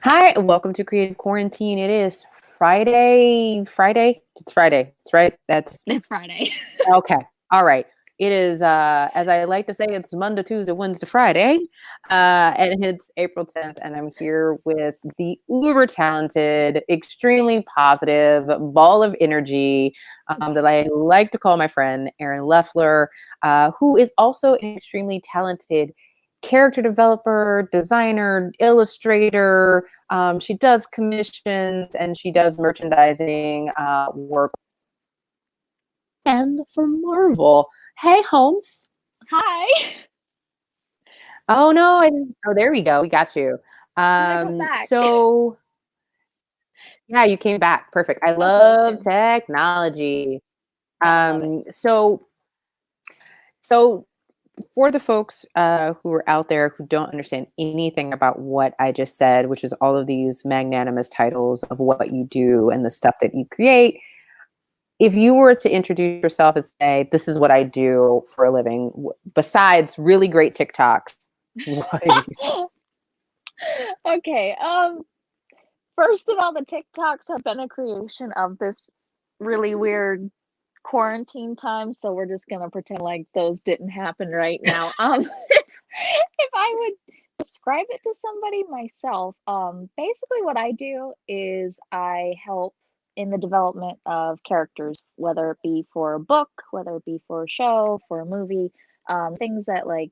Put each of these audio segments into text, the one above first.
Hi, welcome to Creative Quarantine. It is Friday. Friday? It's Friday. It's right. That's It's Friday. okay. All right. It is as I like to say, it's Monday, Tuesday, Wednesday, Friday. And it's April 10th, and I'm here with the uber talented, extremely positive ball of energy that I like to call my friend Erin Lefler, who is also an extremely talented character developer, designer, illustrator. She does commissions and she does merchandising work and for Marvel. Hey, Holmes. Hi. Oh no, I didn't. Oh, there we go. We got you. I come back. So yeah, you came back. Perfect. I Okay, love good. technology. I love it. Um, so so for the folks who are out there who don't understand anything about what I just said, which is all of these magnanimous titles of what you do and the stuff that you create, if you were to introduce yourself and say, "This is what I do for a living," besides really great TikToks, what are you? Okay. First of all, the TikToks have been a creation of this really weird quarantine time, so we're just gonna pretend like those didn't happen right now. If I would describe it to somebody myself, basically what I do is I help in the development of characters, whether it be for a book, whether it be for a show, for a movie, things that like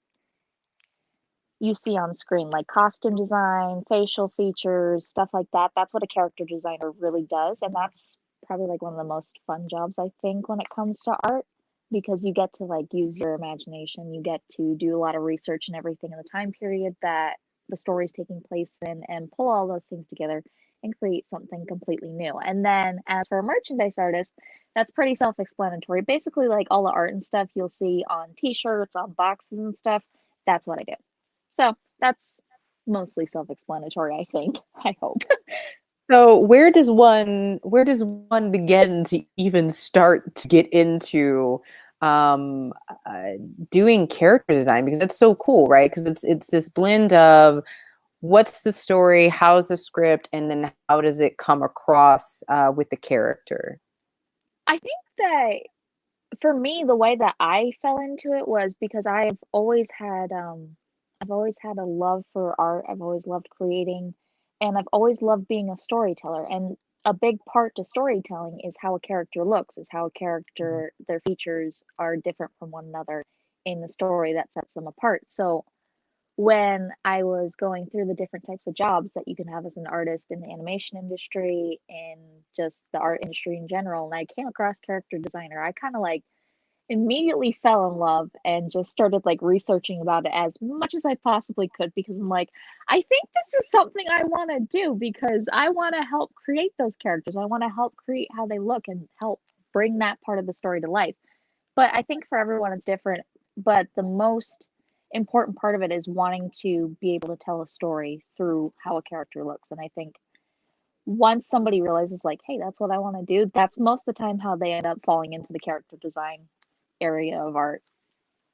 you see on screen, like costume design, facial features, stuff like that. That's what a character designer really does. And that's probably like one of the most fun jobs, I think, when it comes to art, because you get to like use your imagination. You get to do a lot of research and everything in the time period that the story is taking place in and pull all those things together and create something completely new. And then as for a merchandise artist, that's pretty self-explanatory. Basically, like all the art and stuff you'll see on t-shirts, on boxes and stuff, that's what I do. So that's mostly self-explanatory, I think. I hope. So where does one begin to even start to get into um uh, doing character design, because it's so cool, right? Because it's this blend of what's the story, how's the script, and then how does it come across with the character. I think that for me, the way that I fell into it was because I've always had a love for art. I've always loved creating, and I've always loved being a storyteller. And a big part to storytelling is how a character looks, is how a character, their features are different from one another in the story that sets them apart. So when I was going through the different types of jobs that you can have as an artist in the animation industry and just the art industry in general, and I came across character designer, I kind of like immediately fell in love and just started like researching about it as much as I possibly could because I'm like, I think this is something I want to do because I want to help create those characters. I want to help create how they look and help bring that part of the story to life. But I think for everyone it's different. But the most important part of it is wanting to be able to tell a story through how a character looks. And I think once somebody realizes, like, hey, that's what I want to do, that's most of the time how they end up falling into the character design area of art.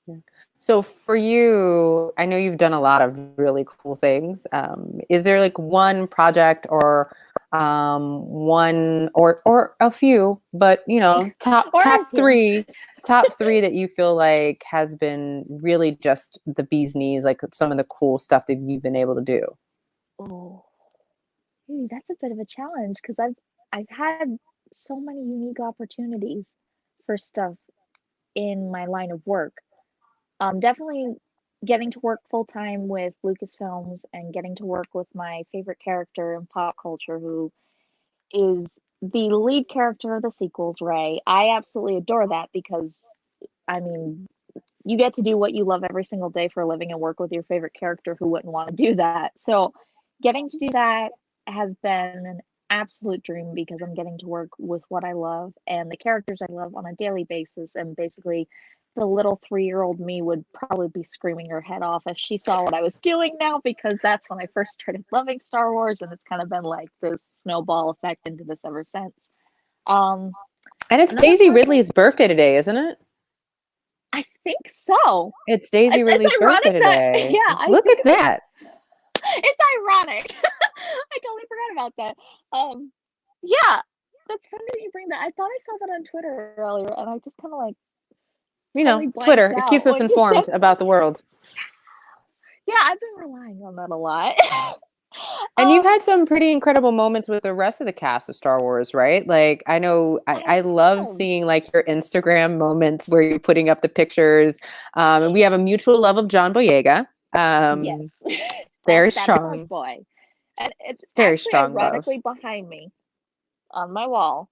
Yeah. So for you, I know you've done a lot of really cool things. Is there like one project or one or a few, but you know, top Or a top few. three, top three that you feel like has been really just the bee's knees, like some of the cool stuff that you've been able to do? Oh, that's a bit of a challenge because I've had so many unique opportunities for stuff in my line of work. Definitely getting to work full time with Lucasfilms and getting to work with my favorite character in pop culture, who is the lead character of the sequels, Ray. I absolutely adore that because, I mean, you get to do what you love every single day for a living and work with your favorite character. Who wouldn't want to do that? So, getting to do that has been an absolute dream because I'm getting to work with what I love and the characters I love on a daily basis. And basically, the little 3-year-old me would probably be screaming her head off if she saw what I was doing now, because that's when I first started loving Star Wars, and it's kind of been like this snowball effect into this ever since. Um, And it's Another Daisy project, Ridley's birthday today, isn't it? I think so. It's Daisy It's Ridley's birthday ironic that today. yeah, I Look think at that. it's ironic. I totally forgot about that. Yeah, that's funny that you bring that. I thought I saw that on Twitter earlier, and I just kind of like You know, totally blanked Twitter, it keeps out us when you said informed about the world. Yeah, I've been relying on that a lot. And you've um, had some pretty incredible moments with the rest of the cast of Star Wars, right? Like, I know I I love have. seeing like your Instagram moments where you're putting up the pictures. And we have a mutual love of John Boyega. Um, Yes. very That dark strong, boy. And it's very actually strong love. ironically behind me on my wall.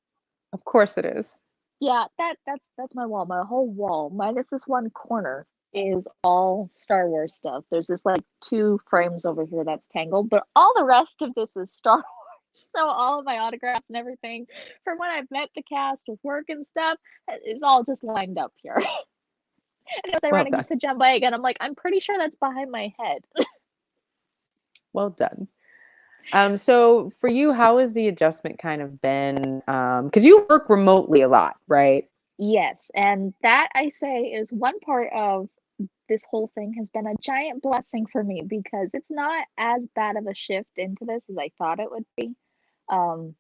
Of course it is. Yeah, that's my wall. My whole wall, minus this one corner, is all Star Wars stuff. There's just like two frames over here that's tangled, but all the rest of this is Star Wars. So all of my autographs and everything from when I've met the cast with work and stuff is all just lined up here. And it's Well ironic you done. said John Boyega, and I'm like, I'm pretty sure that's behind my head. Well done. So for you, how has the adjustment kind of been? Because you work remotely a lot, right? Yes, and that I say is one part of this whole thing has been a giant blessing for me because it's not as bad of a shift into this as I thought it would be. Um,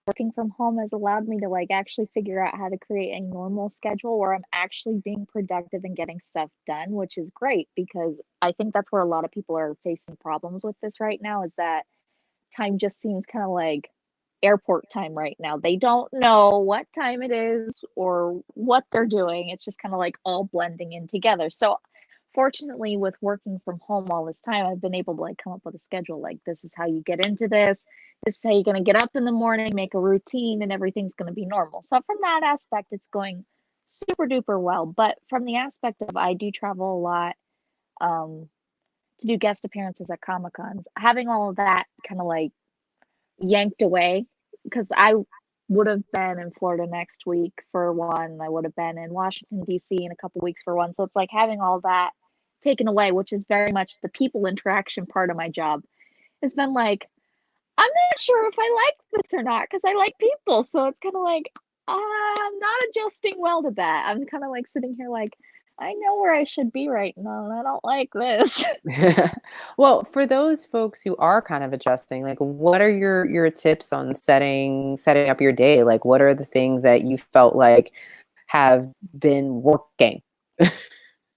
Working from home has allowed me to like actually figure out how to create a normal schedule where I'm actually being productive and getting stuff done, which is great because I think that's where a lot of people are facing problems with this right now is that time just seems kind of like airport time right now. They don't know what time it is or what they're doing. It's just kind of like all blending in together. So, fortunately, with working from home all this time, I've been able to like come up with a schedule like this is how you get into this. This is how you're going to get up in the morning, make a routine, and everything's going to be normal. So, from that aspect, it's going super duper well. But from the aspect of I do travel a lot, um, to do guest appearances at Comic Cons, having all of that kind of like yanked away because I would have been in Florida next week for one. I would have been in Washington, D.C. in a couple weeks for one. So it's like having all that taken away, which is very much the people interaction part of my job, has been like, I'm not sure if I like this or not because I like people. So it's kind of like, I'm not adjusting well to that. I'm kind of like sitting here like, I know where I should be right now and I don't like this. Well, for those folks who are kind of adjusting, like what are your tips on setting up your day? Like what are the things that you felt like have been working?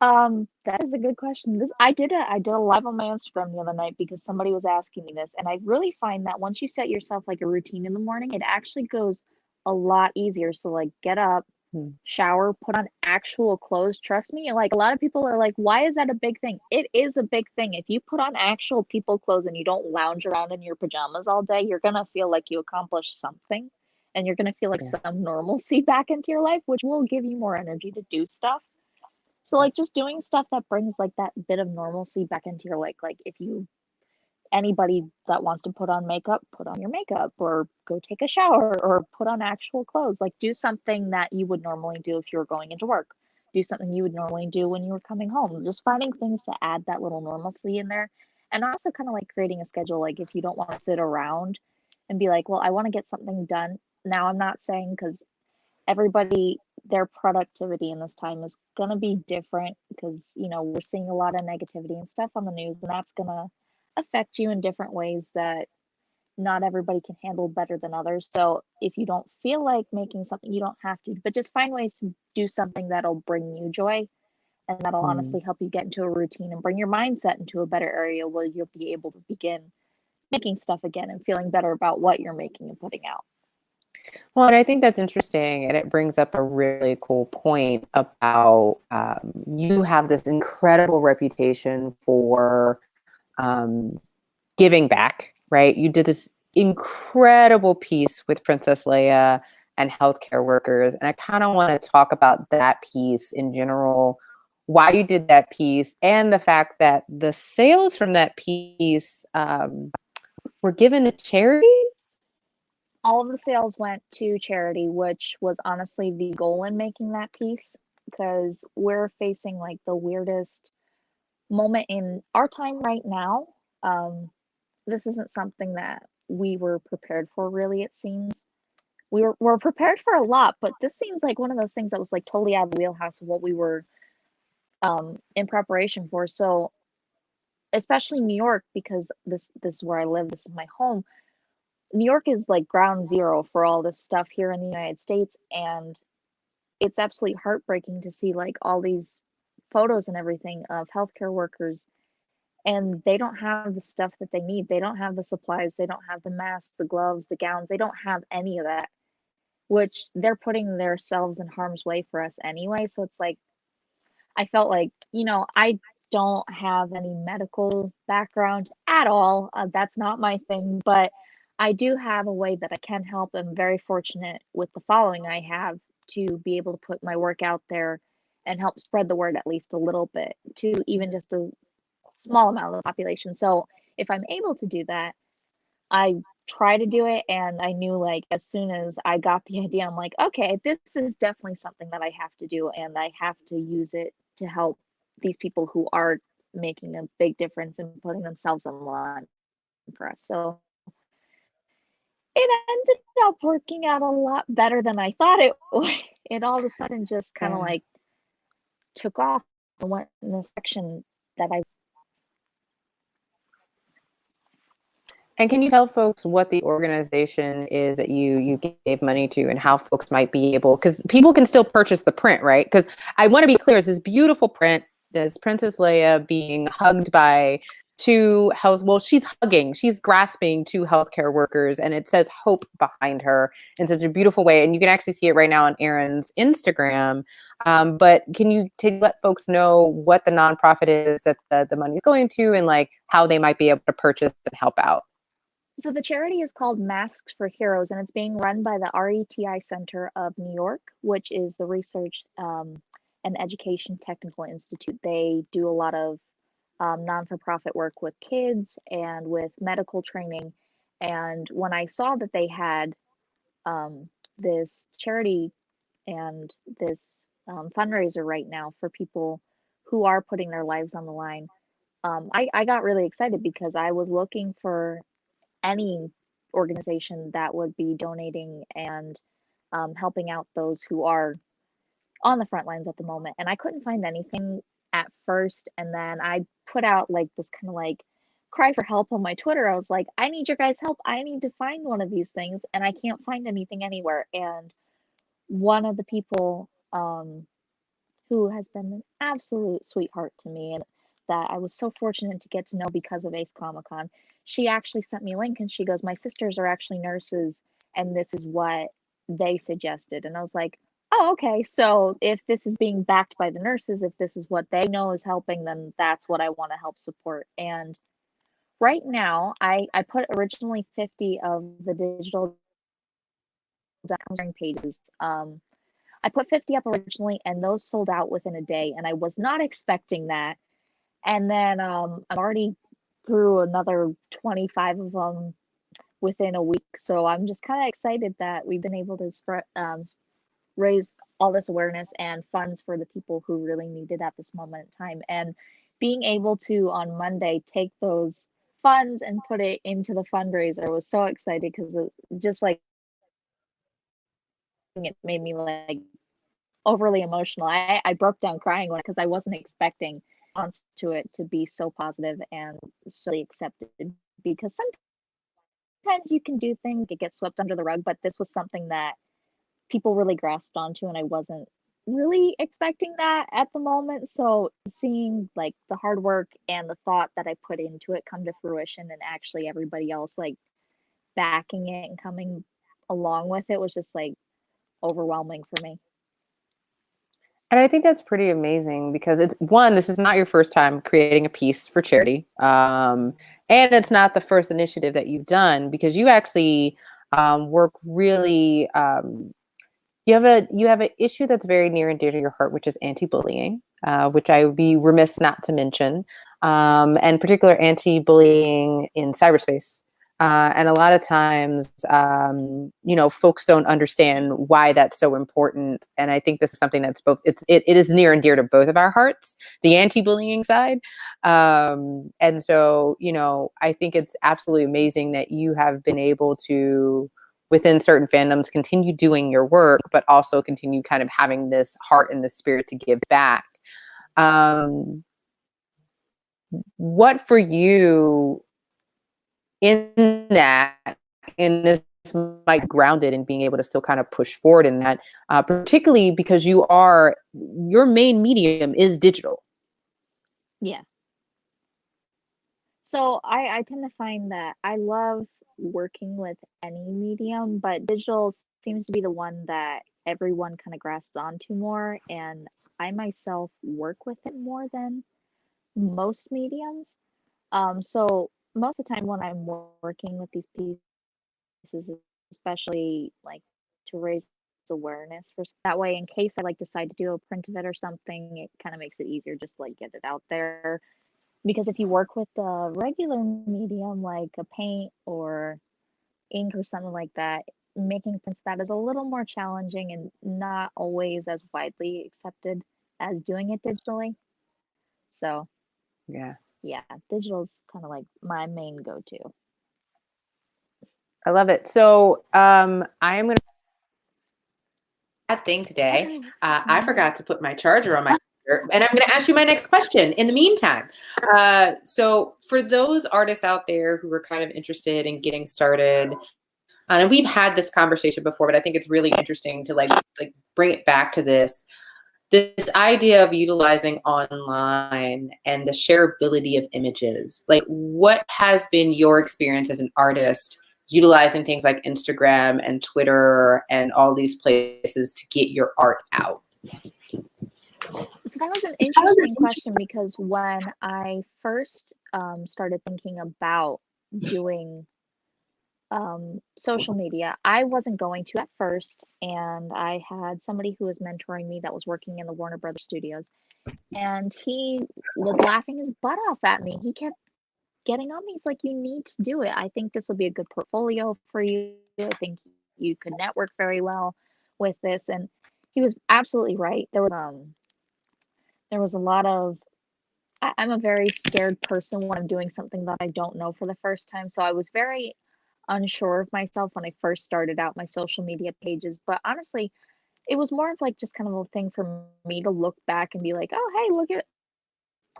That is a good question. I did a live on my Instagram the other night because somebody was asking me this, and I really find that once you set yourself like a routine in the morning, it actually goes a lot easier. So like get up, Hmm. shower, put on actual clothes. Trust me, like a lot of people are like, why is that a big thing? It is a big thing. If you put on actual people clothes and you don't lounge around in your pajamas all day, you're gonna feel like you accomplished something and you're gonna feel like Yeah. some normalcy back into your life, which will give you more energy to do stuff. So like just doing stuff that brings like that bit of normalcy back into your like if you anybody that wants to put on makeup, put on your makeup or go take a shower or put on actual clothes. Like do something that you would normally do if you were going into work. Do something you would normally do when you were coming home. Just finding things to add that little normalcy in there. And also kind of like creating a schedule like if you don't want to sit around and be like, well, I want to get something done. Now I'm not saying because everybody their productivity in this time is going to be different because we're seeing a lot of negativity and stuff on the news and that's going to affect you in different ways that not everybody can handle better than others. So if you don't feel like making something, you don't have to, but just find ways to do something that'll bring you joy and that'll Mm. honestly help you get into a routine and bring your mindset into a better area where you'll be able to begin making stuff again and feeling better about what you're making and putting out. Well, and I think that's interesting, and it brings up a really cool point about you have this incredible reputation for um, giving back, right? You did this incredible piece with Princess Leia and healthcare workers, and I kind of want to talk about that piece in general, why you did that piece, and the fact that the sales from that piece were given to charity. All of the sales went to charity, which was honestly the goal in making that piece because we're facing like the weirdest moment in our time right now. This isn't something that we were prepared for, really, it seems. We're prepared for a lot, but this seems like one of those things that was like totally out of the wheelhouse of what we were in preparation for. So especially New York, because this is where I live, this is my home. New York is like ground zero for all this stuff here in the United States, and it's absolutely heartbreaking to see like all these photos and everything of healthcare workers, and they don't have the stuff that they need. They don't have the supplies, they don't have the masks, the gloves, the gowns, they don't have any of that, which they're putting themselves in harm's way for us anyway. So it's like I felt like, I don't have any medical background at all. That's not my thing, but I do have a way that I can help. I'm very fortunate with the following I have to be able to put my work out there and help spread the word at least a little bit to even just a small amount of the population. So if I'm able to do that, I try to do it. And I knew like as soon as I got the idea, I'm like, okay, this is definitely something that I have to do, and I have to use it to help these people who are making a big difference and putting themselves on the line for us. So it ended up working out a lot better than I thought it would. It all of a sudden just kind of Yeah. like took off and went in the section that I. And can you tell folks what the organization is that you gave money to, and how folks might be able, because people can still purchase the print, right? Because I want to be clear, it's this beautiful print. There's Princess Leia being hugged by she's grasping two healthcare workers, and it says hope behind her in such a beautiful way. And you can actually see it right now on Erin's Instagram. But can you let folks know what the nonprofit is that the money is going to, and like how they might be able to purchase and help out? So the charity is called Masks for Heroes, and it's being run by the RETI Center of New York, which is the Research and Education Technical Institute. They do a lot of non-for-profit work with kids and with medical training. And when I saw that they had this charity and this fundraiser right now for people who are putting their lives on the line, I got really excited because I was looking for any organization that would be donating and helping out those who are on the front lines at the moment. And I couldn't find anything at first. And then I put out like this kind of like cry for help on my Twitter. I was like, I need your guys' help. I need to find one of these things, and I can't find anything anywhere. And one of the people who has been an absolute sweetheart to me and that I was so fortunate to get to know because of Ace Comic Con. She actually sent me a link and she goes, my sisters are actually nurses and this is what they suggested. And I was like, oh, okay. So if this is being backed by the nurses, if this is what they know is helping, then that's what I want to help support. And right now, I put originally 50 of the digital pages. I put 50 up originally, and those sold out within a day, and I was not expecting that. And then I'm already through another 25 of them within a week, so I'm just kind of excited that we've been able to raise all this awareness and funds for the people who really need it at this moment in time. And being able to on Monday take those funds and put it into the fundraiser was so excited because it just like it made me like overly emotional. I broke down crying because I wasn't expecting to it to be so positive and so accepted, because sometimes you can do things, it gets swept under the rug, but this was something that people really grasped onto, and I wasn't really expecting that at the moment. So seeing like the hard work and the thought that I put into it come to fruition, and actually everybody else like backing it and coming along with it was just like overwhelming for me. And I think that's pretty amazing because it's one, this is not your first time creating a piece for charity. And it's not the first initiative that you've done, because you actually work really, you have an issue that's very near and dear to your heart, which is anti-bullying, which I would be remiss not to mention, and particular anti-bullying in cyberspace. And a lot of times, folks don't understand why that's so important. And I think this is something that's it is near and dear to both of our hearts, the anti-bullying side. And so, I think it's absolutely amazing that you have been able to, within certain fandoms, continue doing your work, but also continue kind of having this heart and this spirit to give back. What for you in that And this might be grounded in being able to still kind of push forward in that, particularly because your main medium is digital. Yeah. So I tend to find that I love working with any medium, but digital seems to be the one that everyone kind of grasps onto more, and I myself work with it more than most mediums. So most of the time when I'm working with these pieces, especially like to raise awareness for that way, in case I like decide to do a print of it or something, it kind of makes it easier just to like get it out there. Because if you work with a regular medium like a paint or ink or something like that, making prints that is a little more challenging and not always as widely accepted as doing it digitally. So Yeah. yeah, digital's kind of like my main go-to. I love it. So I am going to that thing today. I forgot to put my charger on my computer, and I'm going to ask you my next question in the meantime. So for those artists out there who are kind of interested in getting started, and we've had this conversation before, but I think it's really interesting to like bring it back to this idea of utilizing online and the shareability of images. Like, what has been your experience as an artist utilizing things like Instagram and Twitter and all these places to get your art out? So that was an interesting question, because when I first started thinking about doing social media, I wasn't going to at first, and I had somebody who was mentoring me that was working in the Warner Brothers studios, and he was laughing his butt off at me. He kept getting on me. He's like, "You need to do it. I think this will be a good portfolio for you. I think you could network very well with this." And he was absolutely right. There was a lot of I'm a very scared person when I'm doing something that I don't know for the first time. So I was very unsure of myself when I first started out my social media pages. But honestly, it was more of like just kind of a thing for me to look back and be like, oh, hey, look at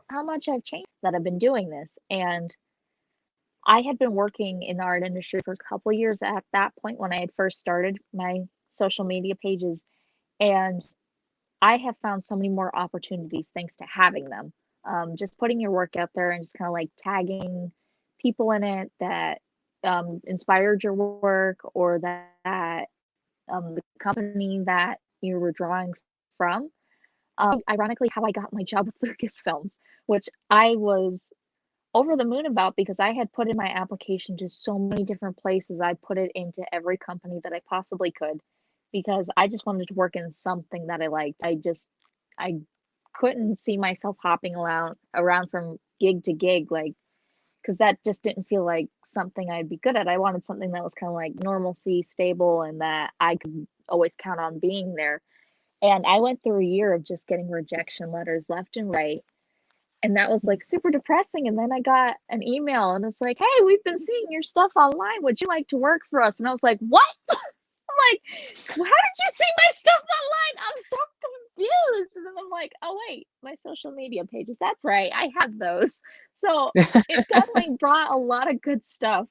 how much I've changed that I've been doing this. And I had been working in the art industry for a couple years at that point when I had first started my social media pages. And I have found so many more opportunities thanks to having them. Just putting your work out there and just kind of like tagging people in it that inspired your work, or that the company that you were drawing from. Ironically, how I got my job with Lucasfilms, which I was over the moon about, because I had put in my application to so many different places. I put it into every company that I possibly could, because I just wanted to work in something that I liked. I couldn't see myself hopping around from gig to gig, like, because that just didn't feel like something I'd be good at. I wanted something that was kind of like normalcy, stable, and that I could always count on being there. And I went through a year of just getting rejection letters left and right. And that was like super depressing. And then I got an email and it's like, hey, we've been seeing your stuff online. Would you like to work for us? And I was like, what? I'm like, how did you see my stuff online? I'm so confused. And then I'm like, oh, wait, my social media pages. That's right. I have those. So it definitely brought a lot of good stuff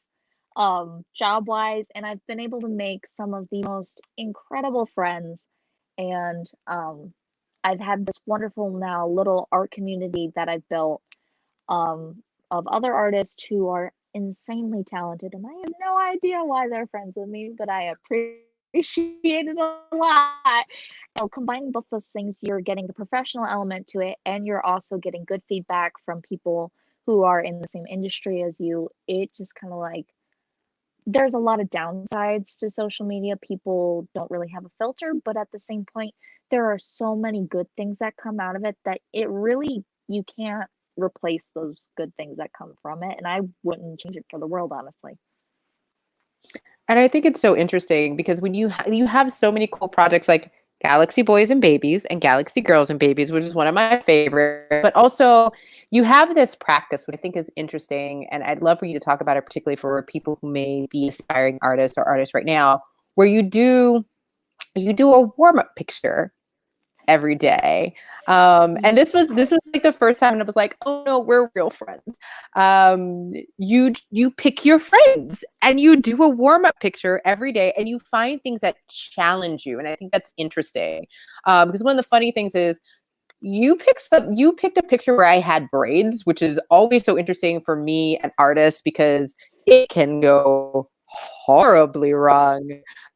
job wise. And I've been able to make some of the most incredible friends. And I've had this wonderful now little art community that I've built of other artists who are insanely talented. And I have no idea why they're friends with me, but I appreciate it a lot. Combining both those things, you're getting the professional element to it, and you're also getting good feedback from people who are in the same industry as you. It just kind of like, there's a lot of downsides to social media. People don't really have a filter, but at the same point, there are so many good things that come out of it that it really, you can't replace those good things that come from it. And I wouldn't change it for the world, honestly. And I think it's so interesting because when you have so many cool projects like Galaxy Boys and Babies and Galaxy Girls and Babies, which is one of my favorites, but also you have this practice, which I think is interesting. And I'd love for you to talk about it, particularly for people who may be aspiring artists or artists right now, where you do a warm-up picture every day. And this was like the first time, and I was like, oh no, we're real friends. You pick your friends and you do a warm-up picture every day, and you find things that challenge you. And I think that's interesting. Because one of the funny things is you picked a picture where I had braids, which is always so interesting for me, an artist, because it can go horribly wrong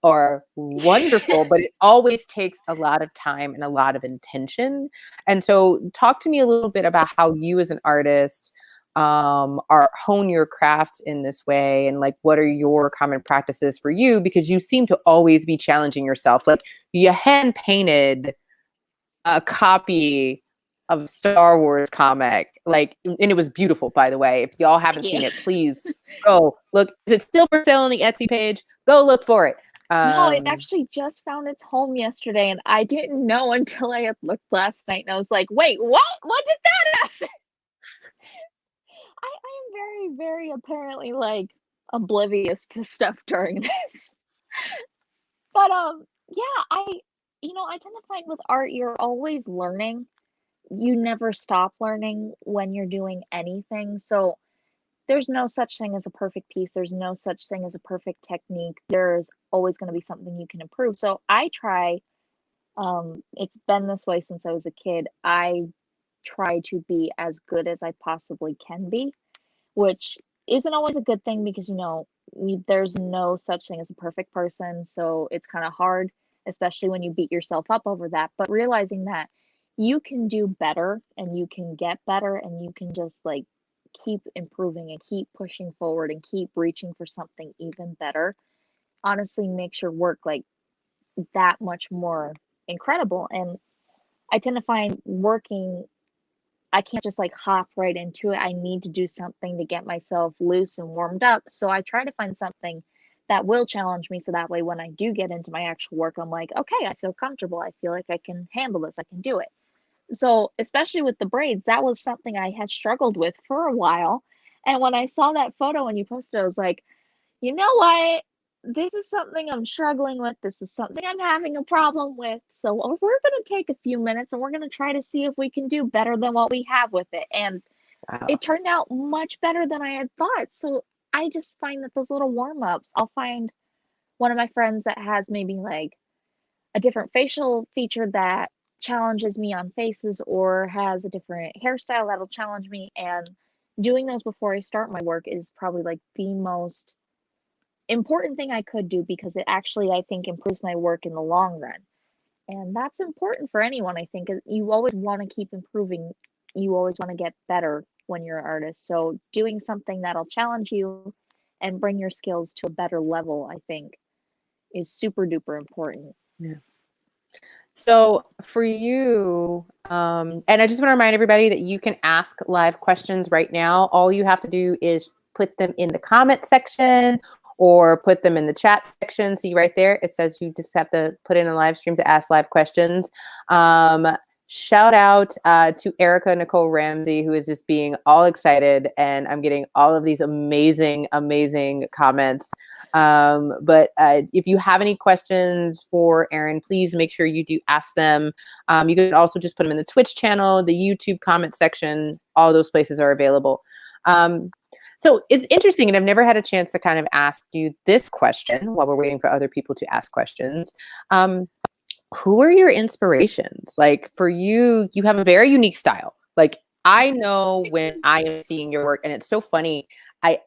or wonderful, but it always takes a lot of time and a lot of intention. And so talk to me a little bit about how you as an artist are hone your craft in this way, and like what are your common practices for you, because you seem to always be challenging yourself. Like you hand painted a copy of Star Wars comic, like, and it was beautiful, by the way. If y'all haven't seen it, please go look. Is it still for sale on the Etsy page? Go look for it. No, it actually just found its home yesterday, and I didn't know until I had looked last night, and I was like, wait, what? What did that happen? I am very, very apparently like oblivious to stuff during this. But yeah, I tend to find with art you're always learning. You never stop learning when you're doing anything. So there's no such thing as a perfect piece. There's no such thing as a perfect technique. There's always going to be something you can improve. So I try, it's been this way since I was a kid. I try to be as good as I possibly can be, which isn't always a good thing because, there's no such thing as a perfect person. So it's kind of hard, especially when you beat yourself up over that. But realizing that you can do better and you can get better and you can just like keep improving and keep pushing forward and keep reaching for something even better, honestly makes your work like that much more incredible. And I tend to find working, I can't just like hop right into it. I need to do something to get myself loose and warmed up. So I try to find something that will challenge me. So that way, when I do get into my actual work, I'm like, okay, I feel comfortable. I feel like I can handle this. I can do it. So, especially with the braids, that was something I had struggled with for a while. And when I saw that photo and you posted, I was like, you know what? This is something I'm struggling with. This is something I'm having a problem with. So we're going to take a few minutes and we're going to try to see if we can do better than what we have with it. And it turned out much better than I had thought. So I just find that those little warm ups, I'll find one of my friends that has maybe like a different facial feature that challenges me on faces or has a different hairstyle that'll challenge me. And doing those before I start my work is probably like the most important thing I could do because it actually, I think, improves my work in the long run. And that's important for anyone, I think. You always want to keep improving. You always want to get better when you're an artist. So doing something that'll challenge you and bring your skills to a better level, I think, is super duper important. Yeah. So for you, and I just want to remind everybody that you can ask live questions right now. All you have to do is put them in the comment section or put them in the chat section. See right there, it says you just have to put in a live stream to ask live questions. Shout out to Erica Nicole Ramsey, who is just being all excited, and I'm getting all of these amazing, amazing comments. But if you have any questions for Erin, please make sure you do ask them. You can also just put them in the Twitch channel, the YouTube comment section. All those places are available. So it's interesting, and I've never had a chance to kind of ask you this question while we're waiting for other people to ask questions. Who are your inspirations? Like for you, you have a very unique style. Like I know when I am seeing your work, and it's so funny. I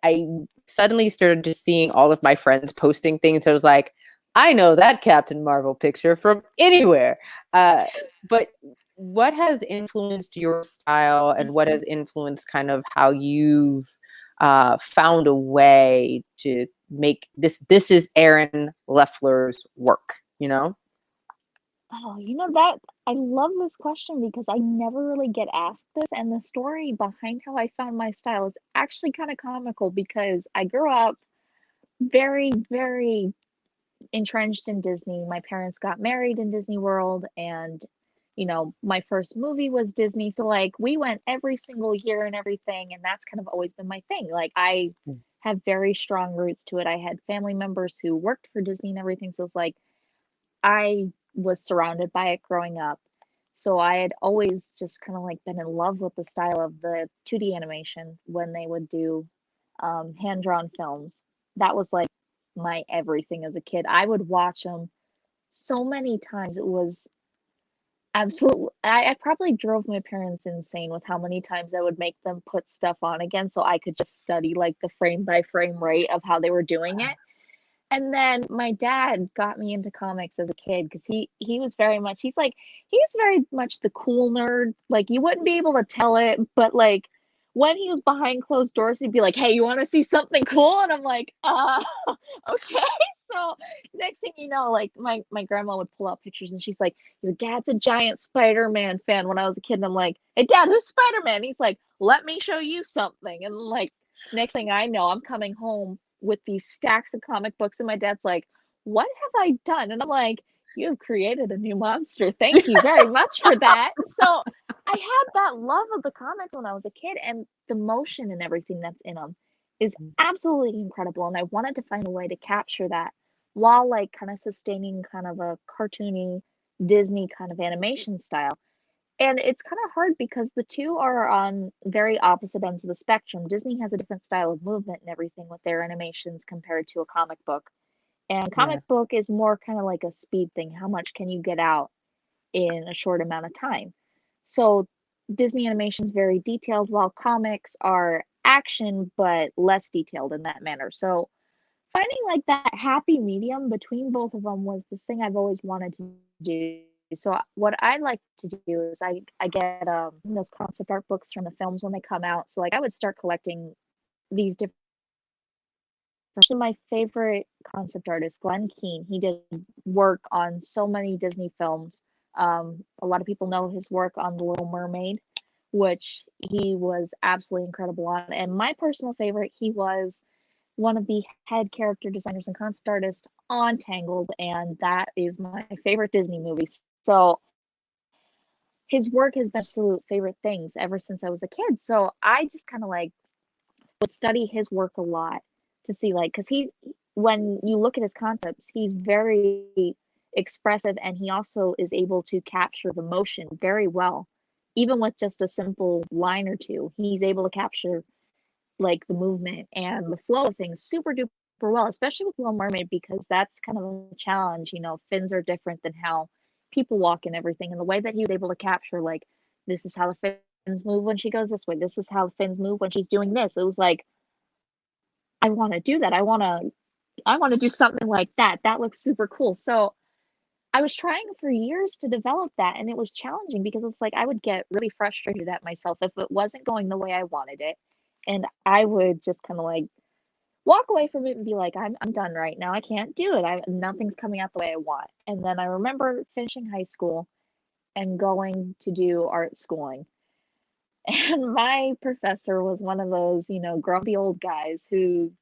suddenly started just seeing all of my friends posting things. I was like, I know that Captain Marvel picture from anywhere. But what has influenced your style, and what has influenced kind of how you've found a way to make this? This is Erin Lefler's work, you know? Oh, that I love this question because I never really get asked this, and the story behind how I found my style is actually kind of comical because I grew up very, very entrenched in Disney. My parents got married in Disney World, and my first movie was Disney. So like we went every single year and everything, and that's kind of always been my thing. Like I have very strong roots to it. I had family members who worked for Disney and everything, so it's like I was surrounded by it growing up. So I had always just kind of like been in love with the style of the 2D animation when they would do hand-drawn films. That was like my everything as a kid. I would watch them so many times. It was absolutely, I probably drove my parents insane with how many times I would make them put stuff on again so I could just study like the frame by frame rate of how they were doing it. And then my dad got me into comics as a kid because he was very much he's very much the cool nerd. Like you wouldn't be able to tell it, but like when he was behind closed doors, he'd be like, "Hey, you want to see something cool?" And I'm like, okay." So next thing you know, like my grandma would pull out pictures and she's like, "Your dad's a giant Spider-Man fan." When I was a kid, and I'm like, "Hey, Dad, who's Spider-Man?" He's like, "Let me show you something." And like next thing I know, I'm coming home with these stacks of comic books, and my dad's like, "What have I done?" And I'm like, "You have created a new monster. Thank you very much for that." So I had that love of the comics when I was a kid, and the motion and everything that's in them is absolutely incredible. And I wanted to find a way to capture that while like kind of sustaining kind of a cartoony Disney kind of animation style. And it's kind of hard because the two are on very opposite ends of the spectrum. Disney has a different style of movement and everything with their animations compared to a comic book. And Yeah. comic book is more kind of like a speed thing. How much can you get out in a short amount of time? So Disney animation is very detailed, while comics are action but less detailed in that manner. So finding like that happy medium between both of them was this thing I've always wanted to do. So what I like to do is I get those concept art books from the films when they come out. So like I would start collecting these different. Actually, my favorite concept artist, Glenn Keane. He did work on so many Disney films. A lot of people know his work on The Little Mermaid, which he was absolutely incredible on. And my personal favorite, he was one of the head character designers and concept artists on Tangled, and that is my favorite Disney movie. So his work has been absolute favorite things ever since I was a kid. So I just kind of like would study his work a lot to see like because he's when you look at his concepts, he's very expressive and he also is able to capture the motion very well. Even with just a simple line or two, he's able to capture like the movement and the flow of things super duper well, especially with Little Mermaid because that's kind of a challenge. You know, fins are different than how people walk and everything, and the way that he was able to capture like this is how the fins move when she goes this way. This is how the fins move when she's doing this. It was like I want to do that. I want to do something like that. That looks super cool. So I was trying for years to develop that, and it was challenging because it's like I would get really frustrated at myself if it wasn't going the way I wanted it. And I would just kind of like walk away from it and be like, I'm done right now. I can't do it. Nothing's coming out the way I want. And then I remember finishing high school and going to do art schooling. And my professor was one of those, grumpy old guys who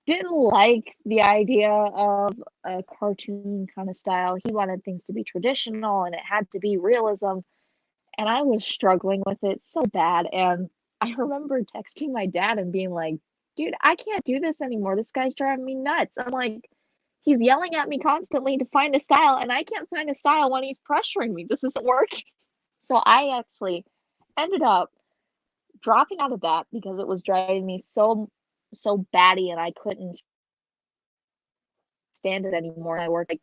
didn't like the idea of a cartoon kind of style. He wanted things to be traditional and it had to be realism. And I was struggling with it so bad. And I remember texting my dad and being like, dude, I can't do this anymore. This guy's driving me nuts. I'm like, he's yelling at me constantly to find a style, and I can't find a style when he's pressuring me. This isn't working. So I actually ended up dropping out of that because it was driving me so batty and I couldn't stand it anymore. And I worked like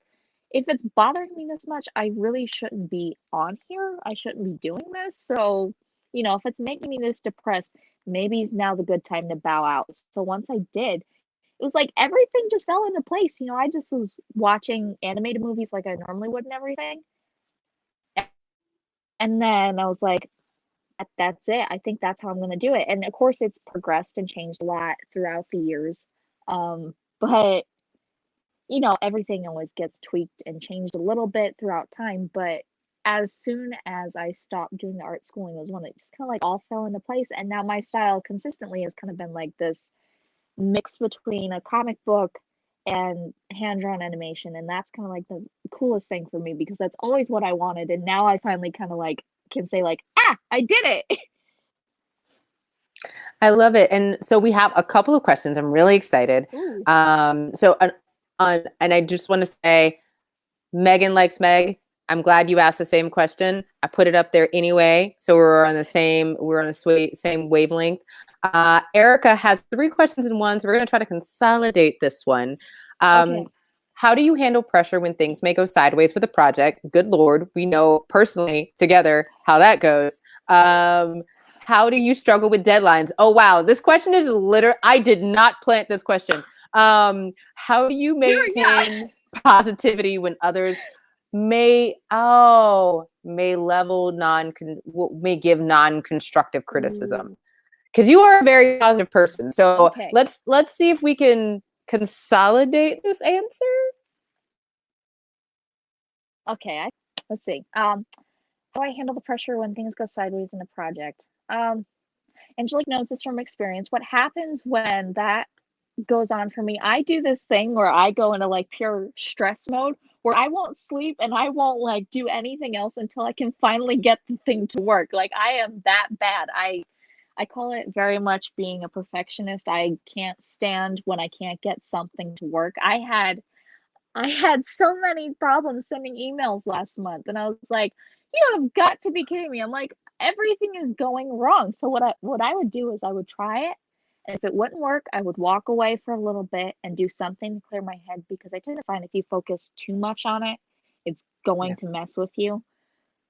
if it's bothering me this much, I really shouldn't be on here. I shouldn't be doing this. So, if it's making me this depressed, maybe it's now the good time to bow out. So once I did, it was like everything just fell into place. I just was watching animated movies like I normally would and everything. And then I was like, that's it. I think that's how I'm going to do it. And of course, it's progressed and changed a lot throughout the years. But everything always gets tweaked and changed a little bit throughout time. But as soon as I stopped doing the art schooling was when it just kind of like all fell into place. And now my style consistently has kind of been like this mix between a comic book and hand-drawn animation. And that's kind of like the coolest thing for me because that's always what I wanted. And now I finally kind of like can say like, I did it. I love it. And so we have a couple of questions. I'm really excited. Ooh. So and I just want to say Megan likes Meg. I'm glad you asked the same question. I put it up there anyway, so we're on the same same wavelength. Erica has 3 questions in one, so we're going to try to consolidate this one. Okay. How do you handle pressure when things may go sideways with a project? Good Lord, we know personally together how that goes. How do you struggle with deadlines? Oh, wow. This question is I did not plant this question. How do you maintain positivity when others may give non-constructive criticism? Because you are a very positive person. So Okay. let's see if we can consolidate this answer. Okay. Let's see. How do I handle the pressure when things go sideways in a project? Angélique knows this from experience. What happens when that goes on for me, I do this thing where I go into like pure stress mode where I won't sleep and I won't like do anything else until I can finally get the thing to work. Like I am that bad. I call it very much being a perfectionist. I can't stand when I can't get something to work. I had so many problems sending emails last month, and I was like, "You have got to be kidding me." I'm like, "Everything is going wrong." So what I would do is I would try it, and if it wouldn't work, I would walk away for a little bit and do something to clear my head because I tend to find if you focus too much on it, it's going Yeah. to mess with you.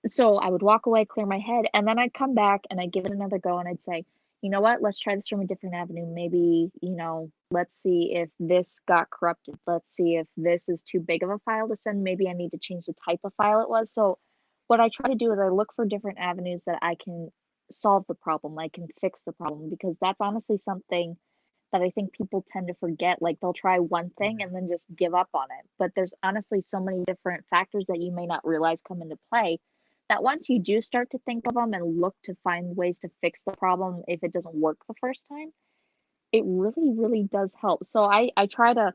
So I would walk away, clear my head, and then I'd come back and I'd give it another go and I'd say, you know what, let's try this from a different avenue. Maybe, let's see if this got corrupted. Let's see if this is too big of a file to send. Maybe I need to change the type of file it was. So what I try to do is I look for different avenues that I can solve the problem, I can fix the problem, because that's honestly something that I think people tend to forget. Like they'll try one thing and then just give up on it. But there's honestly so many different factors that you may not realize come into play that once you do start to think of them and look to find ways to fix the problem if it doesn't work the first time, it really, really does help. So I try to,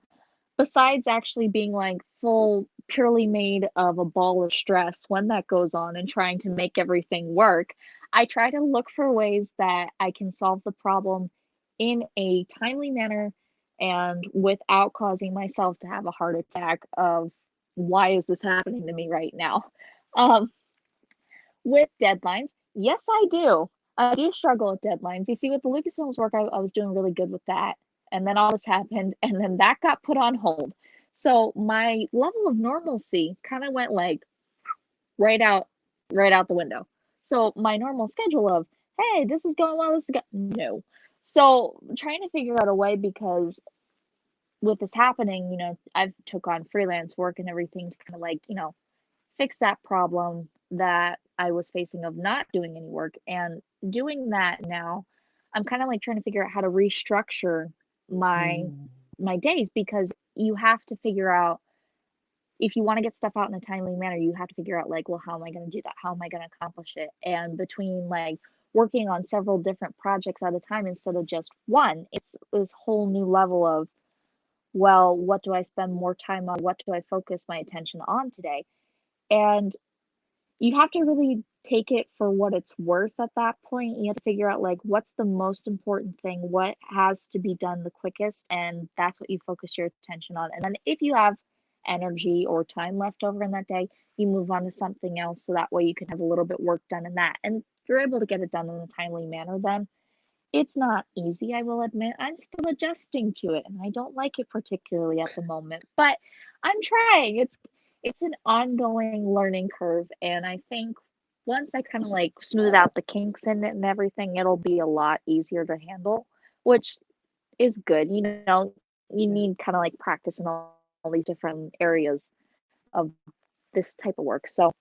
besides actually being like full purely made of a ball of stress when that goes on and trying to make everything work, I try to look for ways that I can solve the problem in a timely manner and without causing myself to have a heart attack of why is this happening to me right now. Um, with deadlines, yes, I do. I do struggle with deadlines. You see, with the Lucasfilms work, I was doing really good with that. And then all this happened, and then that got put on hold. So my level of normalcy kind of went like right out, right out the window. So my normal schedule of, hey, this is going well, this is no. So trying to figure out a way, because with this happening, I've took on freelance work and everything to kind of like, fix that problem that I was facing of not doing any work. And doing that now, I'm kind of like trying to figure out how to restructure my my days, because you have to figure out, if you want to get stuff out in a timely manner, you have to figure out like, well, how am I going to do that? How am I going to accomplish it? And between like working on several different projects at a time instead of just one, it's this whole new level of, well, what do I spend more time on? What do I focus my attention on today? And you have to really take it for what it's worth at that point. You have to figure out like what's the most important thing, what has to be done the quickest, and that's what you focus your attention on. And then if you have energy or time left over in that day, you move on to something else so that way you can have a little bit work done in that. And if you're able to get it done in a timely manner, then it's not easy, I will admit. I'm still adjusting to it and I don't like it particularly at the moment, but I'm trying. It's an ongoing learning curve, and I think once I kind of like smooth out the kinks in it and everything, it'll be a lot easier to handle, which is good. You need kind of like practice in all these different areas of this type of work. So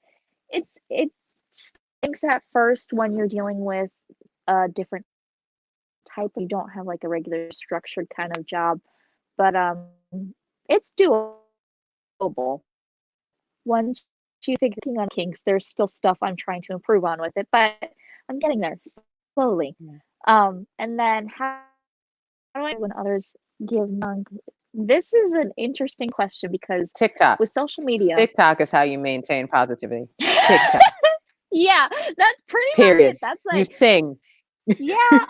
it stinks at first when you're dealing with a different type. You don't have like a regular structured kind of job, but it's doable. Once you figure on kinks, there's still stuff I'm trying to improve on with it, but I'm getting there slowly. And then how do I, when others give non, this is an interesting question because TikTok. with social media, TikTok is how you maintain positivity. TikTok. Yeah, that's pretty Period. much it. That's like, you sing. Yeah,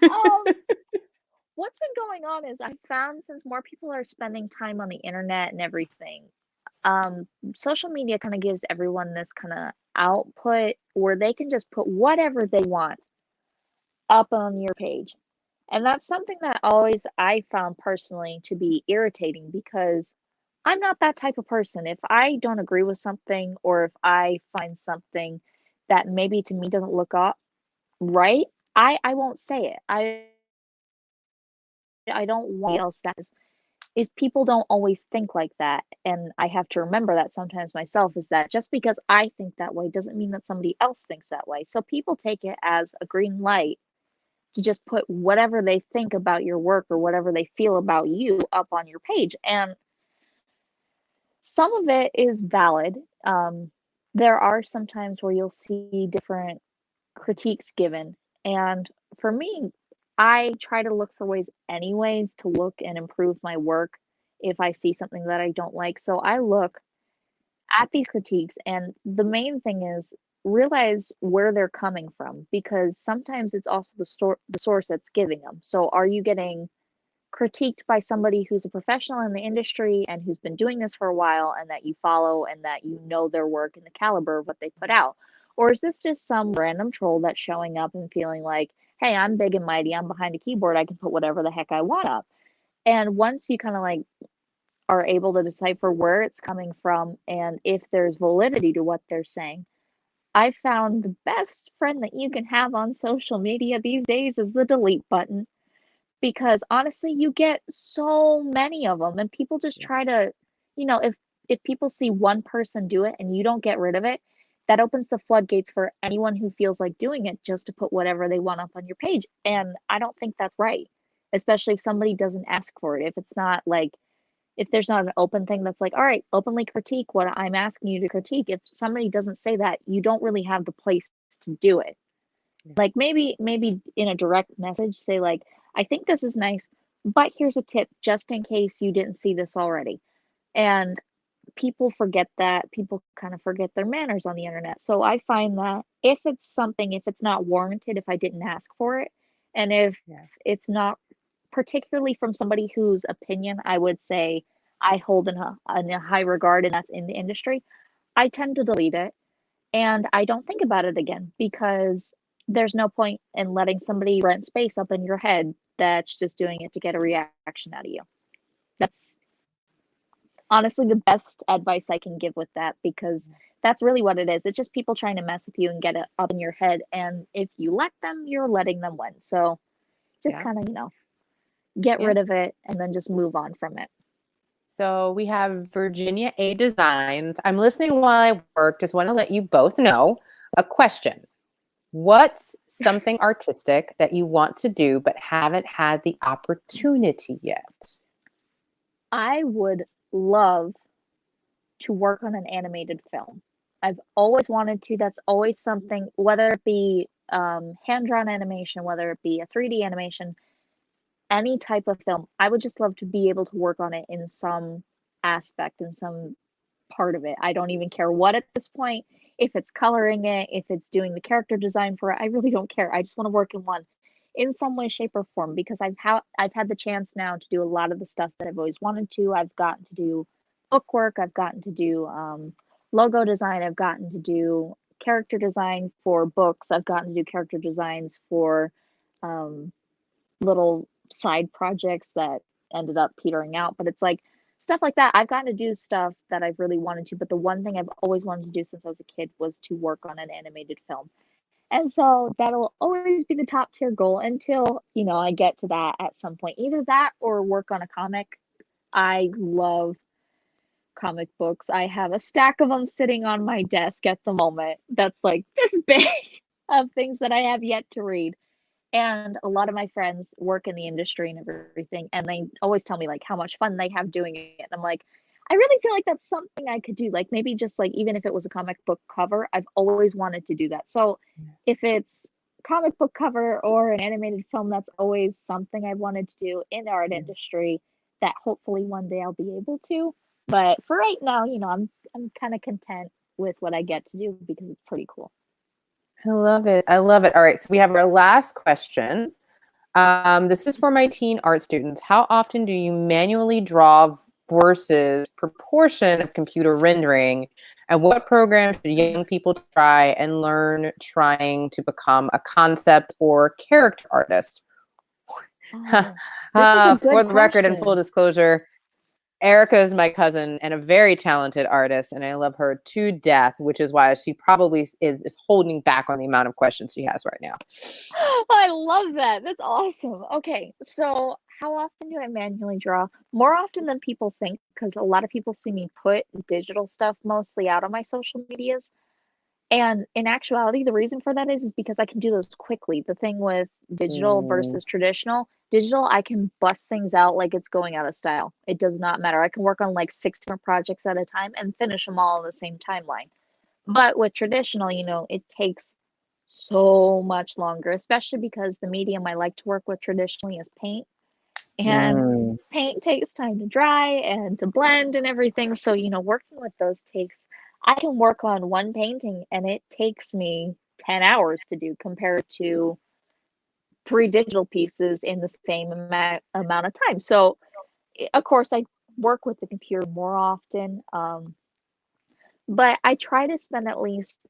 what's been going on is I found, since more people are spending time on the internet and everything, social media kind of gives everyone this kind of output where they can just put whatever they want up on your page. And that's something that always I found personally to be irritating because I'm not that type of person. If I don't agree with something or if I find something that maybe to me doesn't look up right, I won't say it. I don't want else that is people don't always think like that. And I have to remember that sometimes myself is that just because I think that way doesn't mean that somebody else thinks that way. So people take it as a green light to just put whatever they think about your work or whatever they feel about you up on your page. And some of it is valid. There are some times where you'll see different critiques given. And for me, I try to look for ways, anyways, to look and improve my work if I see something that I don't like. So I look at these critiques, and the main thing is realize where they're coming from because sometimes it's also the source that's giving them. So are you getting critiqued by somebody who's a professional in the industry and who's been doing this for a while and that you follow and that you know their work and the caliber of what they put out? Or is this just some random troll that's showing up and feeling like, hey, I'm big and mighty, I'm behind a keyboard, I can put whatever the heck I want up? And once you kind of like are able to decipher where it's coming from and if there's validity to what they're saying, I found the best friend that you can have on social media these days is the delete button because honestly you get so many of them and people just try to, if people see one person do it and you don't get rid of it, that opens the floodgates for anyone who feels like doing it just to put whatever they want up on your page, and I don't think that's right, especially if somebody doesn't ask for it. If it's not like, if there's not an open thing that's like, all right, openly critique what I'm asking you to critique, if somebody doesn't say that, you don't really have the place to do it. Like maybe in a direct message say like, I think this is nice, but here's a tip just in case you didn't see this already. And people forget that. People kind of forget their manners on the internet. So I find that if it's something, if it's not warranted, if I didn't ask for it, and if it's not particularly from somebody whose opinion I would say I hold in a high regard and that's in the industry, I tend to delete it and I don't think about it again because there's no point in letting somebody rent space up in your head that's just doing it to get a reaction out of you. That's honestly the best advice I can give with that because that's really what it is. It's just people trying to mess with you and get it up in your head. And if you let them, you're letting them win. So just kind of, get rid of it and then just move on from it. So we have Virginia A Designs. I'm listening while I work. Just want to let you both know a question. What's something artistic that you want to do but haven't had the opportunity yet? I would love to work on an animated film. I've always wanted to. That's always something, whether it be hand-drawn animation, whether it be a 3D animation, any type of film. I would just love to be able to work on it in some aspect, in some part of it. I don't even care what at this point. If it's coloring it, if it's doing the character design for it, I really don't care. I just want to work in one in some way, shape, or form because I've had the chance now to do a lot of the stuff that I've always wanted to. I've gotten to do book work. I've gotten to do logo design. I've gotten to do character design for books. I've gotten to do character designs for um, little side projects that ended up petering out. But it's like stuff like that. I've gotten to do stuff that I've really wanted to. But the one thing I've always wanted to do since I was a kid was to work on an animated film. And so that'll always be the top tier goal until, I get to that at some point. Either that or work on a comic. I love comic books. I have a stack of them sitting on my desk at the moment. That's like this big of things that I have yet to read. And a lot of my friends work in the industry and everything, and they always tell me like how much fun they have doing it. And I'm like, I really feel like that's something I could do. Like maybe just like even if it was a comic book cover, I've always wanted to do that. So if it's comic book cover or an animated film, that's always something I wanted to do in the art industry that hopefully one day I'll be able to. But for right now, I'm kind of content with what I get to do because it's pretty cool. I love it. I love it. All right. So we have our last question. This is for my teen art students. How often do you manually draw versus proportion of computer rendering, and what programs should young people try and learn trying to become a concept or character artist? Oh, this is a good For the record and full question. disclosure, Erica is my cousin and a very talented artist, and I love her to death, which is why she probably is holding back on the amount of questions she has right now. I love that. That's awesome. Okay, so how often do I manually draw? More often than people think, because a lot of people see me put digital stuff mostly out on my social medias. And in actuality, the reason for that is because I can do those quickly. The thing with digital versus digital, I can bust things out like it's going out of style. It does not matter. I can work on like 6 different projects at a time and finish them all in the same timeline. But with traditional, it takes so much longer, especially because the medium I like to work with traditionally is paint. And paint takes time to dry and to blend and everything. So, working with those I can work on one painting and it takes me 10 hours to do compared to 3 digital pieces in the same amount of time. So, of course, I work with the computer more often. But I try to spend at least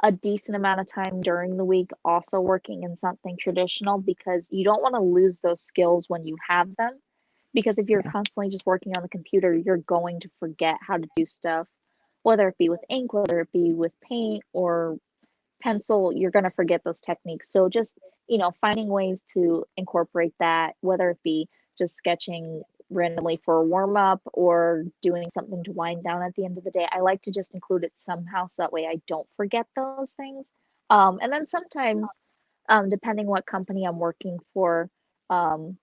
a decent amount of time during the week also working in something traditional because you don't want to lose those skills when you have them. Because if you're constantly just working on the computer, you're going to forget how to do stuff, whether it be with ink, whether it be with paint or pencil, you're going to forget those techniques. So just, finding ways to incorporate that, whether it be just sketching randomly for a warm up or doing something to wind down at the end of the day. I like to just include it somehow so that way I don't forget those things. And then sometimes, depending what company I'm working for, on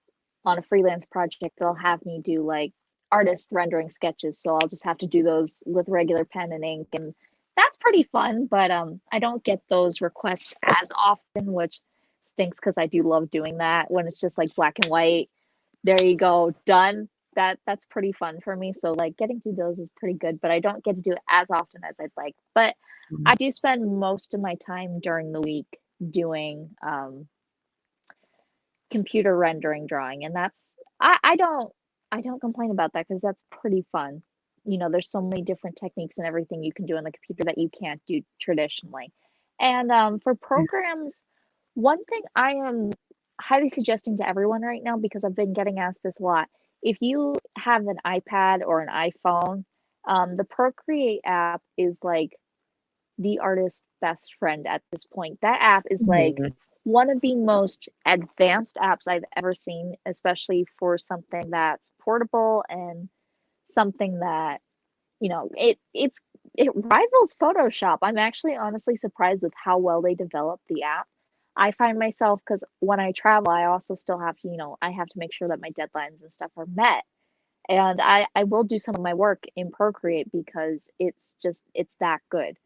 a freelance project, they'll have me do like artist rendering sketches. So I'll just have to do those with regular pen and ink, and that's pretty fun. But I don't get those requests as often, which stinks because I do love doing that when it's just like black and white. There you go, done. That's pretty fun for me. So like getting to those is pretty good, but I don't get to do it as often as I'd like. But I do spend most of my time during the week doing computer rendering drawing, and that's I don't complain about that because that's pretty fun. There's so many different techniques and everything you can do on the computer that you can't do traditionally. And for programs, one thing I am highly suggesting to everyone right now, because I've been getting asked this a lot, if you have an iPad or an iPhone, the Procreate app is like the artist's best friend at this point. That app is like one of the most advanced apps I've ever seen, especially for something that's portable and something that, it rivals Photoshop. I'm actually honestly surprised with how well they developed the app. I find myself, because when I travel, I also still have to, I have to make sure that my deadlines and stuff are met. And I will do some of my work in Procreate because it's that good.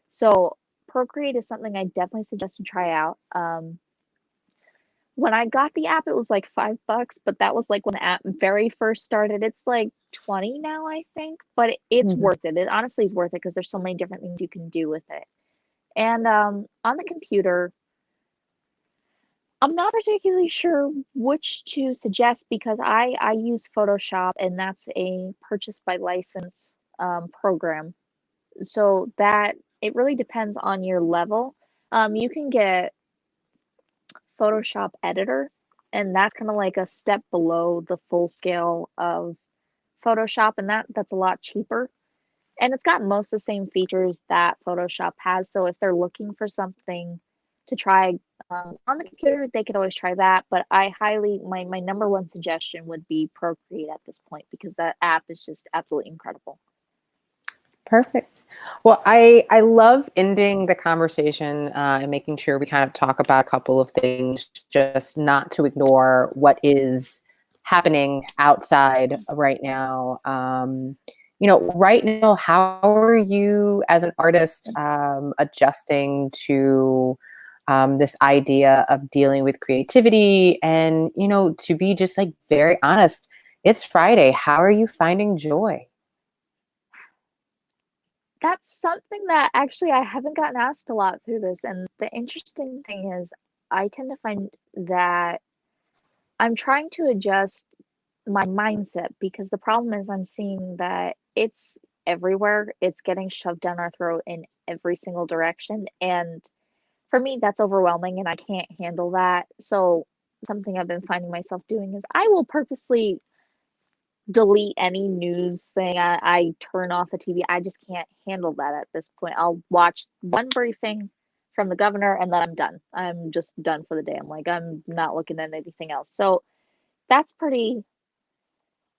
So Procreate is something I definitely suggest to try out. When I got the app, it was like $5, but that was like when the app very first started. It's like 20 now, I think, but it's worth it. It honestly is worth it because there's so many different things you can do with it. And on the computer, I'm not particularly sure which to suggest because I use Photoshop, and that's a purchase by license program. So that it really depends on your level. You can get Photoshop Editor, and that's kind of like a step below the full scale of Photoshop, and that's a lot cheaper. And it's got most of the same features that Photoshop has. So if they're looking for something to try on the computer, they could always try that. But my number one suggestion would be Procreate at this point because that app is just absolutely incredible. Perfect. Well, I love ending the conversation and making sure we kind of talk about a couple of things, just not to ignore what is happening outside right now. Right now, how are you as an artist adjusting to this idea of dealing with creativity? And, to be just like very honest, it's Friday. How are you finding joy? That's something that actually I haven't gotten asked a lot through this. And the interesting thing is, I tend to find that I'm trying to adjust my mindset, because the problem is I'm seeing that it's everywhere. It's getting shoved down our throat in every single direction. And for me, that's overwhelming and I can't handle that. So something I've been finding myself doing is I will purposely delete any news thing. I turn off the TV. I just can't handle that at this point. I'll watch one briefing from the governor and then I'm done. I'm just done for the day. I'm like, I'm not looking at anything else. So that's pretty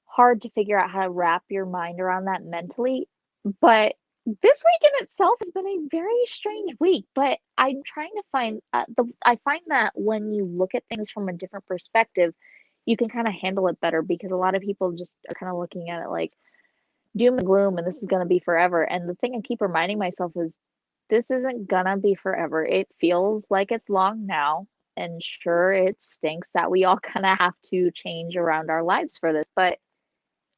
hard to figure out how to wrap your mind around that mentally. But this week in itself has been a very strange week. But I'm trying to find I find that when you look at things from a different perspective, you can kind of handle it better, because a lot of people just are kind of looking at it like doom and gloom and this is going to be forever. And the thing I keep reminding myself is this isn't gonna be forever. It feels like it's long now. And sure, it stinks that we all kind of have to change around our lives for this, but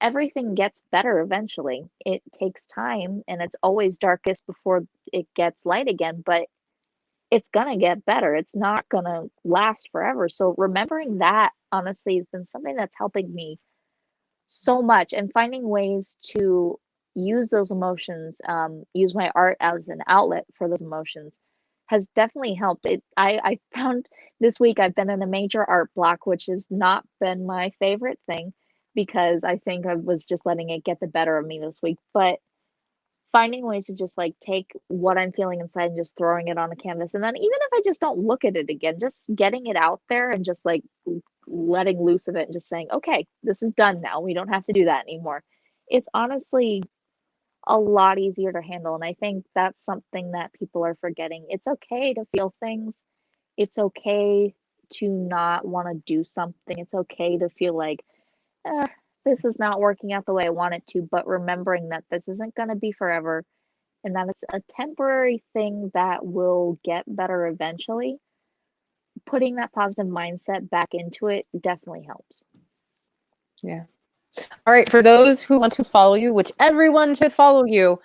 everything gets better eventually. It takes time and it's always darkest before it gets light again, but it's gonna get better. It's not gonna last forever. So remembering that honestly has been something that's helping me so much, and finding ways to use those emotions, use my art as an outlet for those emotions has definitely helped. I found this week I've been in a major art block, which has not been my favorite thing because I think I was just letting it get the better of me this week. But finding ways to just like take what I'm feeling inside and just throwing it on a canvas. And then even if I just don't look at it again, just getting it out there and just like letting loose of it and just saying, okay, this is done now. We don't have to do that anymore. It's honestly a lot easier to handle. And I think that's something that people are forgetting. It's okay to feel things. It's okay to not want to do something. It's okay to feel like, eh, this is not working out the way I want it to, but remembering that this isn't going to be forever and that it's a temporary thing that will get better eventually. Putting that positive mindset back into it definitely helps. Yeah. All right. For those who want to follow you, which everyone should follow you,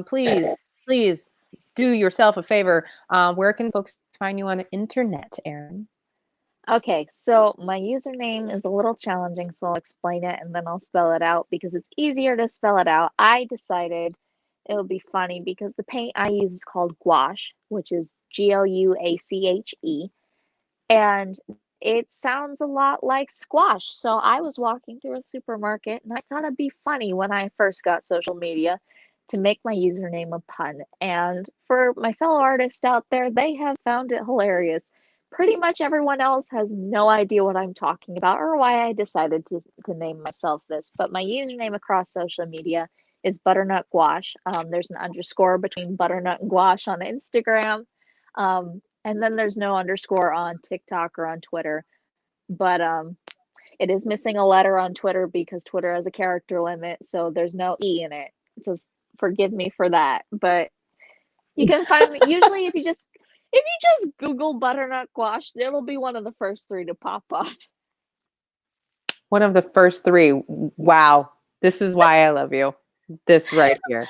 please do yourself a favor. Where can folks find you on the internet, Erin? Okay, so my username is a little challenging, so I'll explain it and then I'll spell it out because it's easier to spell it out. I decided it would be funny because the paint I use is called gouache, which is Gouache, and it sounds a lot like squash. So I was walking through a supermarket and I thought it'd be funny when I first got social media to make my username a pun. And for my fellow artists out there, they have found it hilarious. Pretty much everyone else has no idea what I'm talking about or why I decided to name myself this. But my username across social media is Butternut Gouache. There's an underscore between Butternut and Gouache on Instagram. And then there's no underscore on TikTok or on Twitter. But it is missing a letter on Twitter because Twitter has a character limit, so there's no E in it. Just forgive me for that. But you can find me usually if you just Google butternut gouache, it'll be one of the first 3 to pop up. One of the first 3. Wow. This is why I love you. This right here.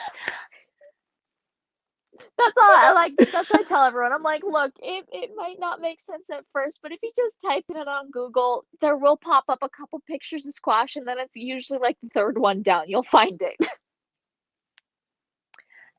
That's all I like. That's what I tell everyone. I'm like, look, it might not make sense at first, but if you just type in it on Google, there will pop up a couple pictures of squash, and then it's usually like the 3rd one down. You'll find it.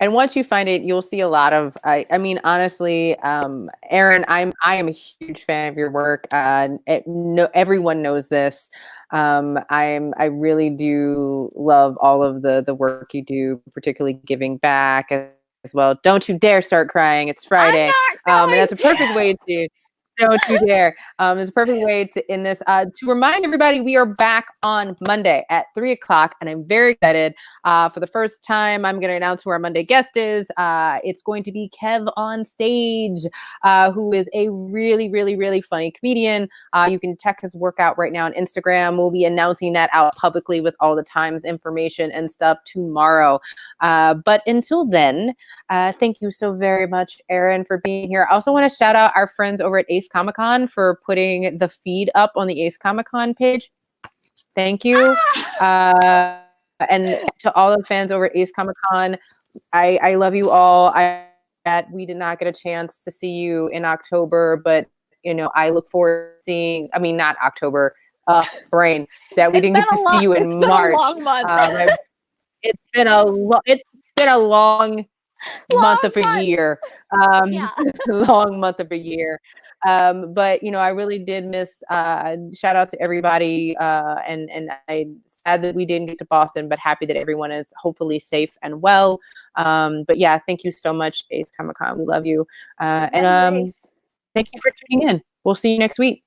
And once you find it, you'll see a lot of. I mean, honestly, Erin, I am a huge fan of your work. Everyone knows this. I really do love all of the work you do, particularly giving back as well. Don't you dare start crying! It's Friday, and that's a perfect way to. Don't you dare. It's a perfect way to end this. To remind everybody, we are back on Monday at 3 o'clock, and I'm very excited. For the first time, I'm going to announce who our Monday guest is. It's going to be Kev on Stage, who is a really, really, really funny comedian. You can check his work out right now on Instagram. We'll be announcing that out publicly with all the times, information, and stuff tomorrow. But until then, thank you so very much, Erin, for being here. I also want to shout out our friends over at Ace Comic Con for putting the feed up on the Ace Comic Con page. Thank you. And to all the fans over at Ace Comic Con, I love you all. We did not get a chance to see you in October, but I look forward to seeing, not October, brain that we didn't get to see you in March. It's been a long month. It's been a long month of a year. Yeah. Long month of a year. But you know, I really did miss, shout out to everybody, and I'm sad that we didn't get to Boston, but happy that everyone is hopefully safe and well. But yeah, thank you so much, Ace Comic Con. We love you. And thank you for tuning in. We'll see you next week.